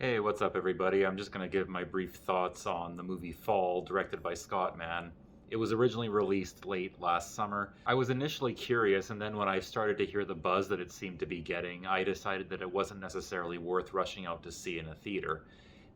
Hey, what's up, everybody? I'm just going to give my brief thoughts on the movie Fall, directed by Scott Mann. It was originally released late last summer. I was initially curious, and then when I started to hear the buzz that it seemed to be getting, I decided that it wasn't necessarily worth rushing out to see in a theater.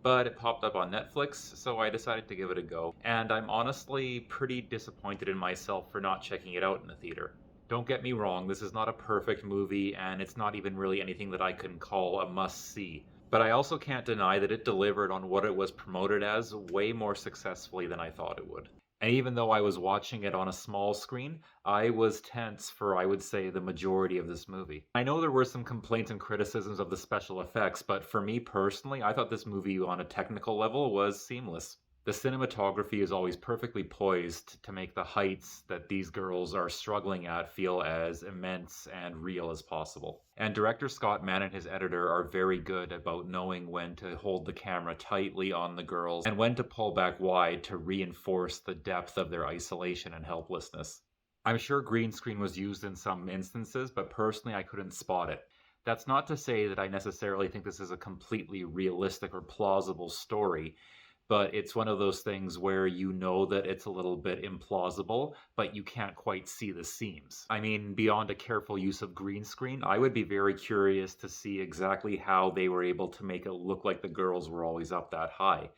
But it popped up on Netflix, so I decided to give it a go. And I'm honestly pretty disappointed in myself for not checking it out in the theater. Don't get me wrong, this is not a perfect movie, and it's not even really anything that I can call a must see. But I also can't deny that it delivered on what it was promoted as way more successfully than I thought it would. And even though I was watching it on a small screen, I was tense for, I would say, the majority of this movie. I know there were some complaints and criticisms of the special effects, but for me personally, I thought this movie on a technical level was seamless. The cinematography is always perfectly poised to make the heights that these girls are struggling at feel as immense and real as possible. And director Scott Mann and his editor are very good about knowing when to hold the camera tightly on the girls and when to pull back wide to reinforce the depth of their isolation and helplessness. I'm sure green screen was used in some instances, but personally I couldn't spot it. That's not to say that I necessarily think this is a completely realistic or plausible story, but it's one of those things where you know that it's a little bit implausible, but you can't quite see the seams. I mean, beyond a careful use of green screen, I would be very curious to see exactly how they were able to make it look like the girls were always up that high.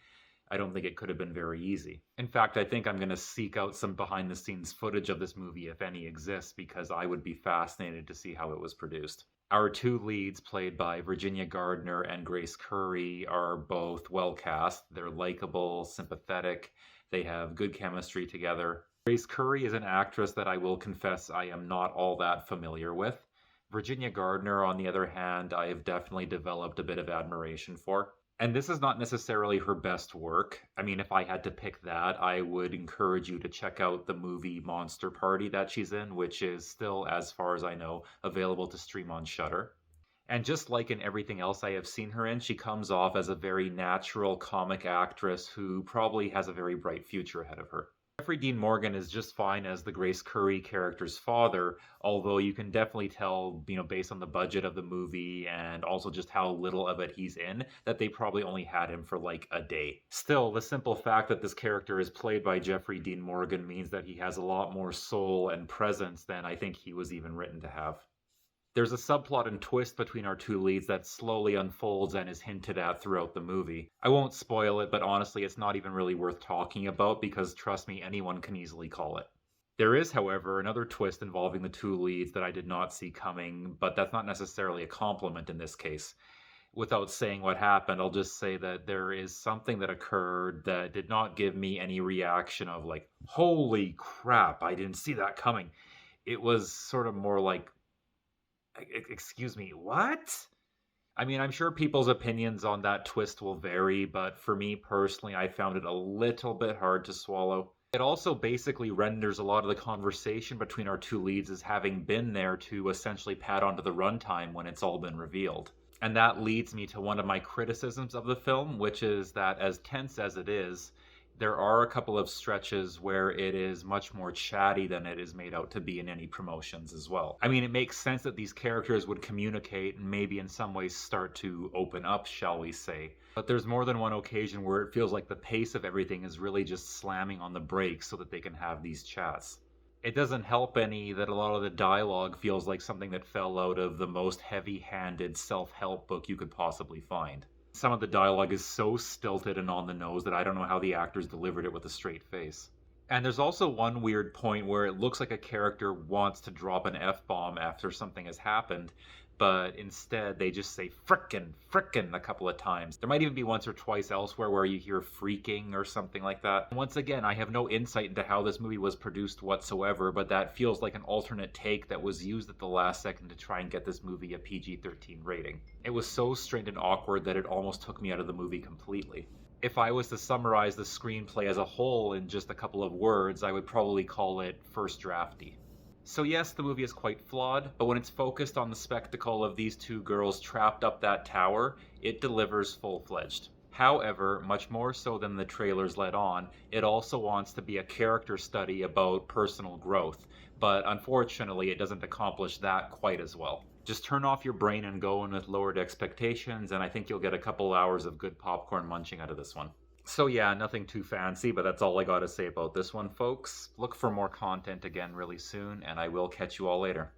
I don't think it could have been very easy. In fact, I think I'm going to seek out some behind the scenes footage of this movie, if any exists, because I would be fascinated to see how it was produced. Our two leads, played by Virginia Gardner and Grace Curry, are both well cast. They're likable, sympathetic, they have good chemistry together. Grace Curry is an actress that I will confess I am not all that familiar with. Virginia Gardner, on the other hand, I have definitely developed a bit of admiration for. And this is not necessarily her best work. I mean, if I had to pick that, I would encourage you to check out the movie Monster Party that she's in, which is still, as far as I know, available to stream on Shudder. And just like in everything else I have seen her in, she comes off as a very natural comic actress who probably has a very bright future ahead of her. Jeffrey Dean Morgan is just fine as the Grace Curry character's father, although you can definitely tell, based on the budget of the movie and also just how little of it he's in, that they probably only had him for like a day. Still, the simple fact that this character is played by Jeffrey Dean Morgan means that he has a lot more soul and presence than I think he was even written to have. There's a subplot and twist between our two leads that slowly unfolds and is hinted at throughout the movie. I won't spoil it, but honestly, it's not even really worth talking about because, trust me, anyone can easily call it. There is, however, another twist involving the two leads that I did not see coming, but that's not necessarily a compliment in this case. Without saying what happened, I'll just say that there is something that occurred that did not give me any reaction of, like, holy crap, I didn't see that coming. It was sort of more like, excuse me, what? I mean, I'm sure people's opinions on that twist will vary, but for me personally, I found it a little bit hard to swallow. It also basically renders a lot of the conversation between our two leads as having been there to essentially pad onto the runtime when it's all been revealed. And that leads me to one of my criticisms of the film, which is that as tense as it is, there are a couple of stretches where it is much more chatty than it is made out to be in any promotions as well. I mean, it makes sense that these characters would communicate and maybe in some ways start to open up, shall we say. But there's more than one occasion where it feels like the pace of everything is really just slamming on the brakes so that they can have these chats. It doesn't help any that a lot of the dialogue feels like something that fell out of the most heavy handed self help book you could possibly find. Some of the dialogue is so stilted and on the nose that I don't know how the actors delivered it with a straight face. And there's also one weird point where it looks like a character wants to drop an F bomb after something has happened, but instead they just say frickin' a couple of times. There might even be once or twice elsewhere where you hear freaking or something like that. Once again, I have no insight into how this movie was produced whatsoever, but that feels like an alternate take that was used at the last second to try and get this movie a PG-13 rating. It was so strained and awkward that it almost took me out of the movie completely. If I was to summarize the screenplay as a whole in just a couple of words, I would probably call it first drafty. So yes, the movie is quite flawed, but when it's focused on the spectacle of these two girls trapped up that tower, it delivers full-fledged. However, much more so than the trailers let on, it also wants to be a character study about personal growth, but unfortunately it doesn't accomplish that quite as well. Just turn off your brain and go in with lowered expectations, and I think you'll get a couple hours of good popcorn munching out of this one. So yeah, nothing too fancy, but that's all I got to say about this one, folks. Look for more content again really soon, and I will catch you all later.